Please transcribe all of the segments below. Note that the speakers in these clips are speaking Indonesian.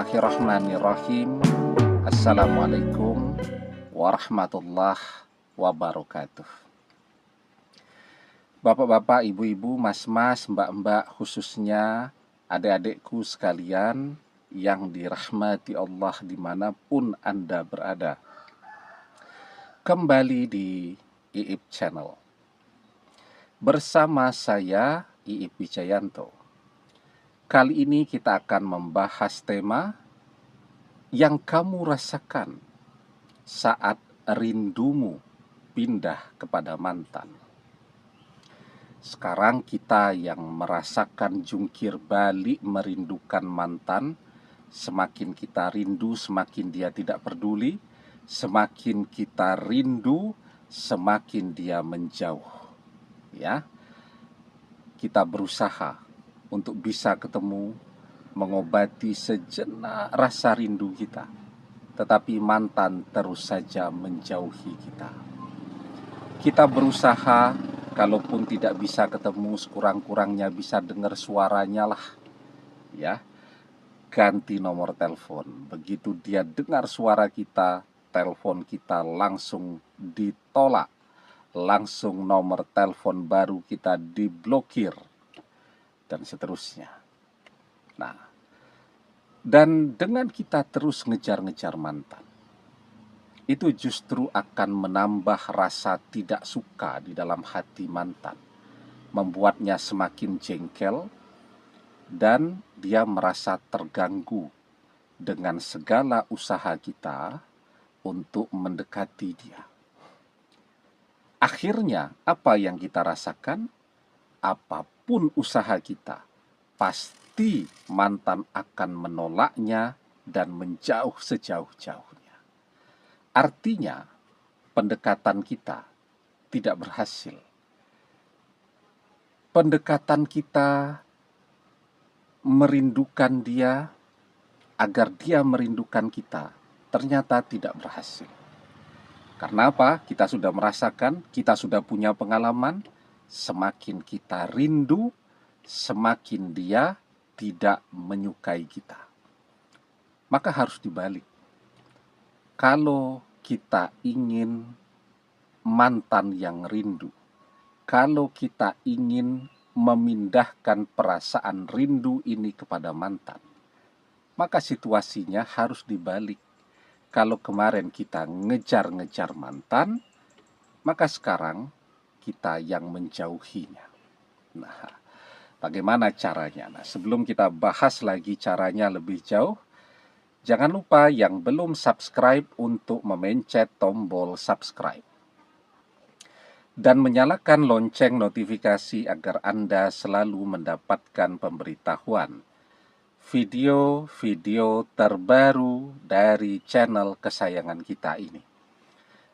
Bismillahirrahmanirrahim. Assalamualaikum warahmatullahi wabarakatuh. Bapak-bapak, ibu-ibu, mas-mas, mbak-mbak, khususnya adik-adikku sekalian yang dirahmati Allah dimanapun Anda berada. Kembali di Iip Channel. Bersama saya, Iip Wijayanto. Kali ini kita akan membahas tema yang kamu rasakan saat rindumu pindah kepada mantan. Sekarang kita yang merasakan jungkir balik merindukan mantan, semakin kita rindu, semakin dia tidak peduli, semakin kita rindu, semakin dia menjauh. Ya, kita berusaha untuk bisa ketemu, mengobati sejenak rasa rindu kita. Tetapi mantan terus saja menjauhi kita. Kita berusaha, kalaupun tidak bisa ketemu, sekurang-kurangnya bisa dengar suaranya lah. Ya, ganti nomor telepon. Begitu dia dengar suara kita, telepon kita langsung ditolak. Langsung nomor telepon baru kita diblokir. Dan seterusnya. Nah, dan dengan kita terus ngejar-ngejar mantan, itu justru akan menambah rasa tidak suka di dalam hati mantan, membuatnya semakin jengkel, dan dia merasa terganggu dengan segala usaha kita untuk mendekati dia. Akhirnya, apa yang kita rasakan? Apapun usaha kita, pasti mantan akan menolaknya dan menjauh sejauh-jauhnya. Artinya, pendekatan kita tidak berhasil. Pendekatan kita merindukan dia agar dia merindukan kita ternyata tidak berhasil. Karena apa? Kita sudah merasakan, kita sudah punya pengalaman. Semakin kita rindu, semakin dia tidak menyukai kita. Maka harus dibalik. Kalau kita ingin mantan yang rindu, kalau kita ingin memindahkan perasaan rindu ini kepada mantan, maka situasinya harus dibalik. Kalau kemarin kita ngejar-ngejar mantan, maka sekarang kita yang menjauhinya. Nah, bagaimana caranya? Nah, sebelum kita bahas lagi caranya lebih jauh, jangan lupa yang belum subscribe untuk memencet tombol subscribe. Dan menyalakan lonceng notifikasi agar Anda selalu mendapatkan pemberitahuan video-video terbaru dari channel kesayangan kita ini.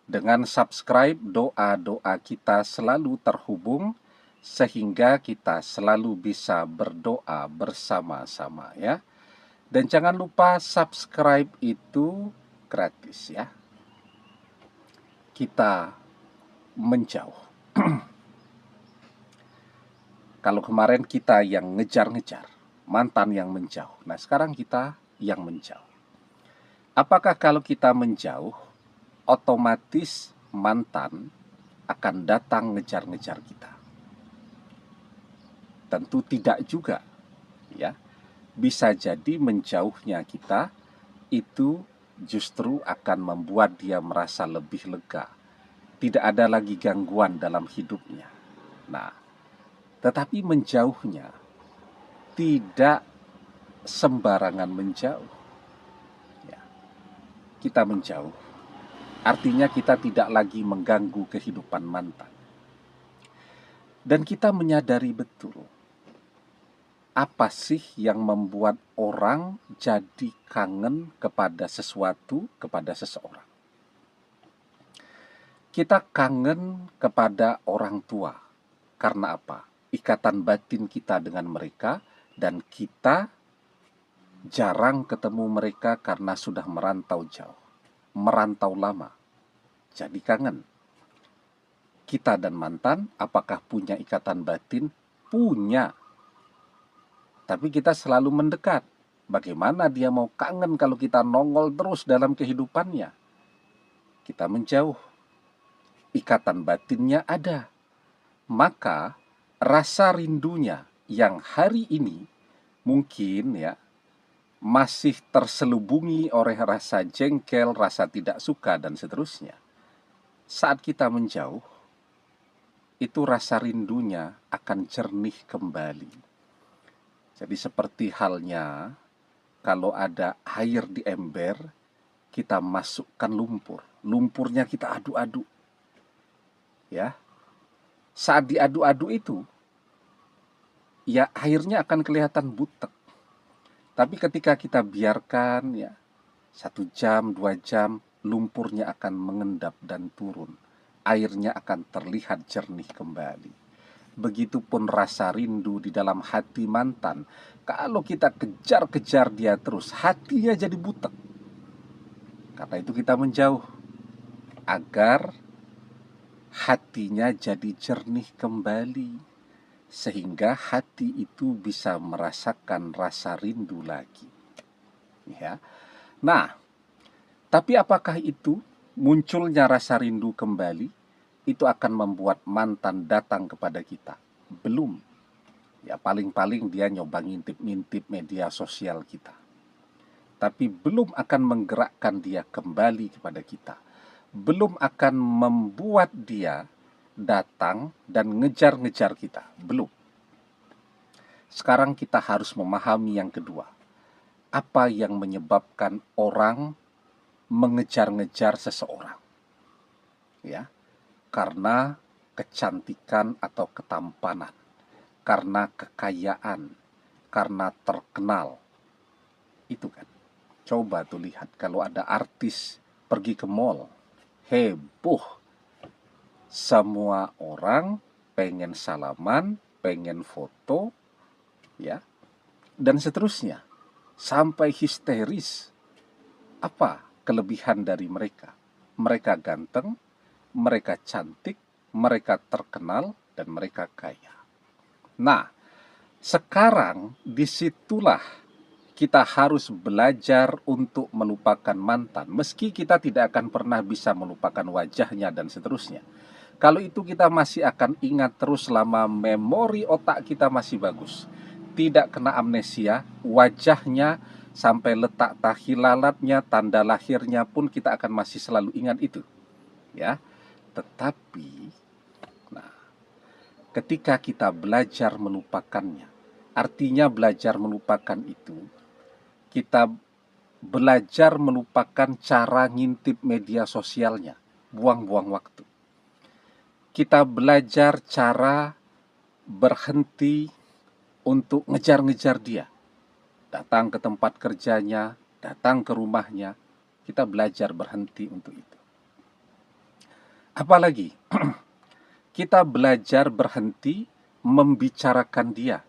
Dengan subscribe, doa-doa kita selalu terhubung sehingga kita selalu bisa berdoa bersama-sama ya. Dan jangan lupa subscribe itu gratis ya. Kita menjauh. Kalau kemarin kita yang ngejar-ngejar, mantan yang menjauh. Nah, sekarang kita yang menjauh. Apakah kalau kita menjauh otomatis mantan akan datang ngejar-ngejar kita? Tentu tidak juga, ya. Bisa jadi menjauhnya kita itu justru akan membuat dia merasa lebih lega. Tidak ada lagi gangguan dalam hidupnya. Nah, tetapi menjauhnya tidak sembarangan menjauh. Ya. Kita menjauh. Artinya kita tidak lagi mengganggu kehidupan mantan. Dan kita menyadari betul, apa sih yang membuat orang jadi kangen kepada sesuatu, kepada seseorang. Kita kangen kepada orang tua. Karena apa? Ikatan batin kita dengan mereka, dan kita jarang ketemu mereka karena sudah merantau jauh. Merantau lama, jadi kangen. Kita dan mantan, apakah punya ikatan batin? Punya. Tapi kita selalu mendekat. Bagaimana dia mau kangen kalau kita nongol terus dalam kehidupannya? Kita menjauh, ikatan batinnya ada. Maka rasa rindunya yang hari ini mungkin ya masih terselubungi oleh rasa jengkel, rasa tidak suka, dan seterusnya. Saat kita menjauh, itu rasa rindunya akan jernih kembali. Jadi seperti halnya kalau ada air di ember, kita masukkan lumpur. Lumpurnya kita aduk-aduk. Ya. Saat diaduk-aduk itu, ya airnya akan kelihatan butek. Tapi ketika kita biarkan ya 1 jam, 2 jam, lumpurnya akan mengendap dan turun. Airnya akan terlihat jernih kembali. Begitupun rasa rindu di dalam hati mantan. Kalau kita kejar-kejar dia terus, hatinya jadi butek. Karena itu kita menjauh, agar hatinya jadi jernih kembali, sehingga hati itu bisa merasakan rasa rindu lagi. Ya. Nah, tapi apakah itu munculnya rasa rindu kembali itu akan membuat mantan datang kepada kita? Belum. Ya paling-paling dia nyoba ngintip-ngintip media sosial kita. Tapi belum akan menggerakkan dia kembali kepada kita. Belum akan membuat dia datang dan ngejar-ngejar kita. Belum. Sekarang kita harus memahami yang kedua. Apa yang menyebabkan orang mengejar-ngejar seseorang? Ya, karena kecantikan atau ketampanan, karena kekayaan, karena terkenal. Itu kan. Coba tuh lihat kalau ada artis pergi ke mall, heboh. Semua orang pengen salaman, pengen foto, ya, dan seterusnya. Sampai histeris. Apa kelebihan dari mereka? Mereka ganteng, mereka cantik, mereka terkenal, dan mereka kaya. Nah, sekarang disitulah kita harus belajar untuk melupakan mantan. Meski kita tidak akan pernah bisa melupakan wajahnya dan seterusnya. Kalau itu kita masih akan ingat terus selama memori otak kita masih bagus. Tidak kena amnesia, wajahnya sampai letak tahi lalatnya, tanda lahirnya pun kita akan masih selalu ingat itu. Ya. Tetapi ketika kita belajar melupakannya, artinya belajar melupakan itu, kita belajar melupakan cara ngintip media sosialnya, buang-buang waktu. Kita belajar cara berhenti untuk ngejar-ngejar dia. Datang ke tempat kerjanya, datang ke rumahnya, kita belajar berhenti untuk itu. Apalagi, kita belajar berhenti membicarakan dia.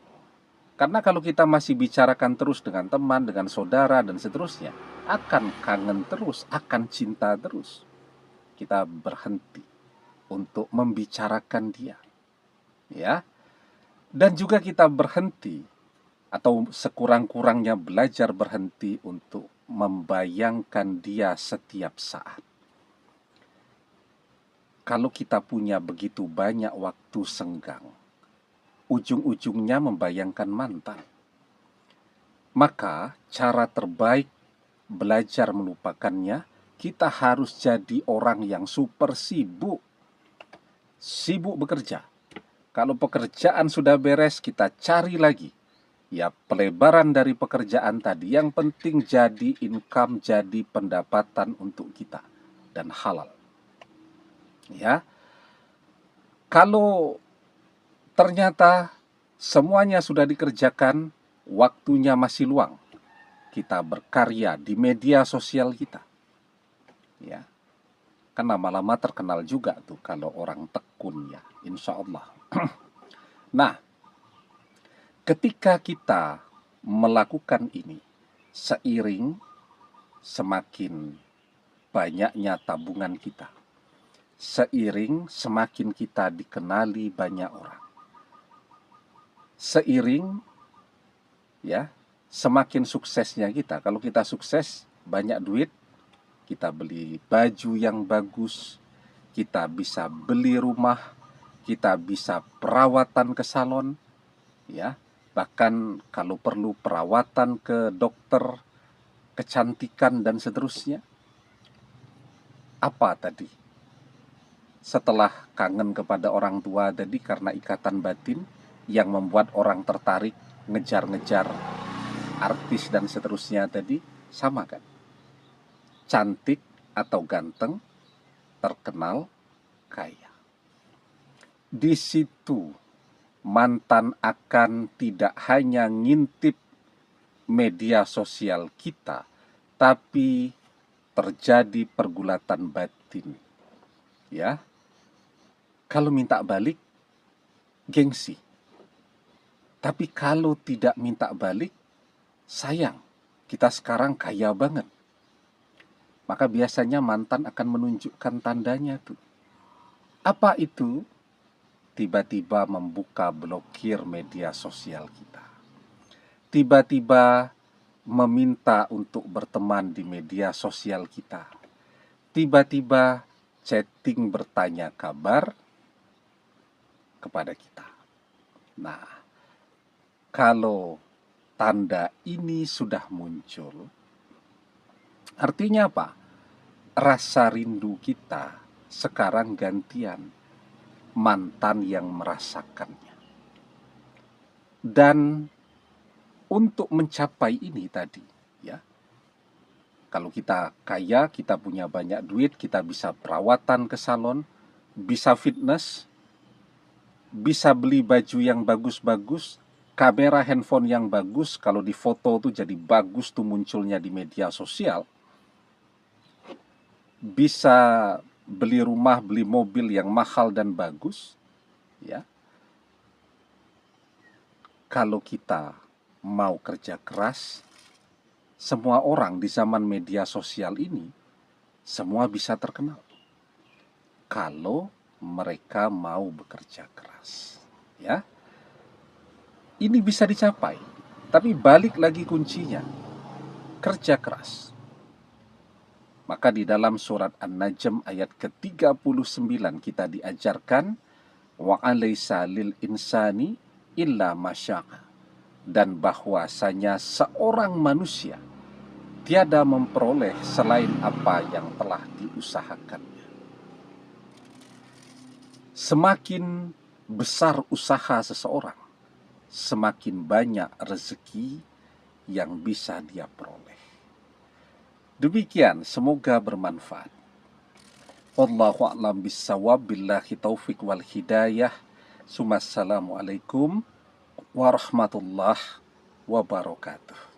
Karena kalau kita masih bicarakan terus dengan teman, dengan saudara, dan seterusnya, akan kangen terus, akan cinta terus. Kita berhenti untuk membicarakan dia. Ya. Dan juga kita berhenti, atau sekurang-kurangnya belajar berhenti untuk membayangkan dia setiap saat. Kalau kita punya begitu banyak waktu senggang, ujung-ujungnya membayangkan mantan. Maka cara terbaik belajar melupakannya, kita harus jadi orang yang super sibuk. Sibuk bekerja. Kalau pekerjaan sudah beres, kita cari lagi. Ya, pelebaran dari pekerjaan tadi. Yang penting jadi income, jadi pendapatan untuk kita. Dan halal. Ya. Kalau ternyata semuanya sudah dikerjakan, waktunya masih luang, kita berkarya di media sosial kita. Ya. Kan lama-lama terkenal juga tuh kalau orang tekun ya, insya Allah. Nah, ketika kita melakukan ini, seiring semakin banyaknya tabungan kita, seiring semakin kita dikenali banyak orang, seiring ya semakin suksesnya kita. Kalau kita sukses, banyak duit, kita beli baju yang bagus, kita bisa beli rumah, kita bisa perawatan ke salon, ya. Bahkan kalau perlu perawatan ke dokter, kecantikan dan seterusnya. Apa tadi? Setelah kangen kepada orang tua tadi karena ikatan batin yang membuat orang tertarik ngejar-ngejar artis dan seterusnya tadi, sama kan? Cantik atau ganteng, terkenal, kaya. Di situ mantan akan tidak hanya ngintip media sosial kita, tapi terjadi pergulatan batin. Ya, kalau minta balik, gengsi. Tapi kalau tidak minta balik, sayang, kita sekarang kaya banget. Maka biasanya mantan akan menunjukkan tandanya tuh. Apa itu? Tiba-tiba membuka blokir media sosial kita. Tiba-tiba meminta untuk berteman di media sosial kita. Tiba-tiba chatting bertanya kabar kepada kita. Nah, kalau tanda ini sudah muncul, artinya apa? Rasa rindu kita sekarang gantian mantan yang merasakannya. Dan untuk mencapai ini tadi, ya, kalau kita kaya, kita punya banyak duit, kita bisa perawatan ke salon, bisa fitness, bisa beli baju yang bagus-bagus, kamera handphone yang bagus, kalau di foto tuh jadi bagus tuh munculnya di media sosial, bisa beli rumah, beli mobil yang mahal dan bagus, ya. Kalau kita mau kerja keras, semua orang di zaman media sosial ini semua bisa terkenal. Kalau mereka mau bekerja keras, ya. Ini bisa dicapai. Tapi balik lagi kuncinya, kerja keras. Maka di dalam surat An-Najm ayat ke-39 kita diajarkan wa alaysa lil insani illa masya'a, dan bahwasanya seorang manusia tiada memperoleh selain apa yang telah diusahakannya. Semakin besar usaha seseorang, semakin banyak rezeki yang bisa dia peroleh. Demikian, semoga bermanfaat. Wallahu a'lam bissawab, billahi taufiq wal hidayah. Assalamualaikum warahmatullahi wabarakatuh.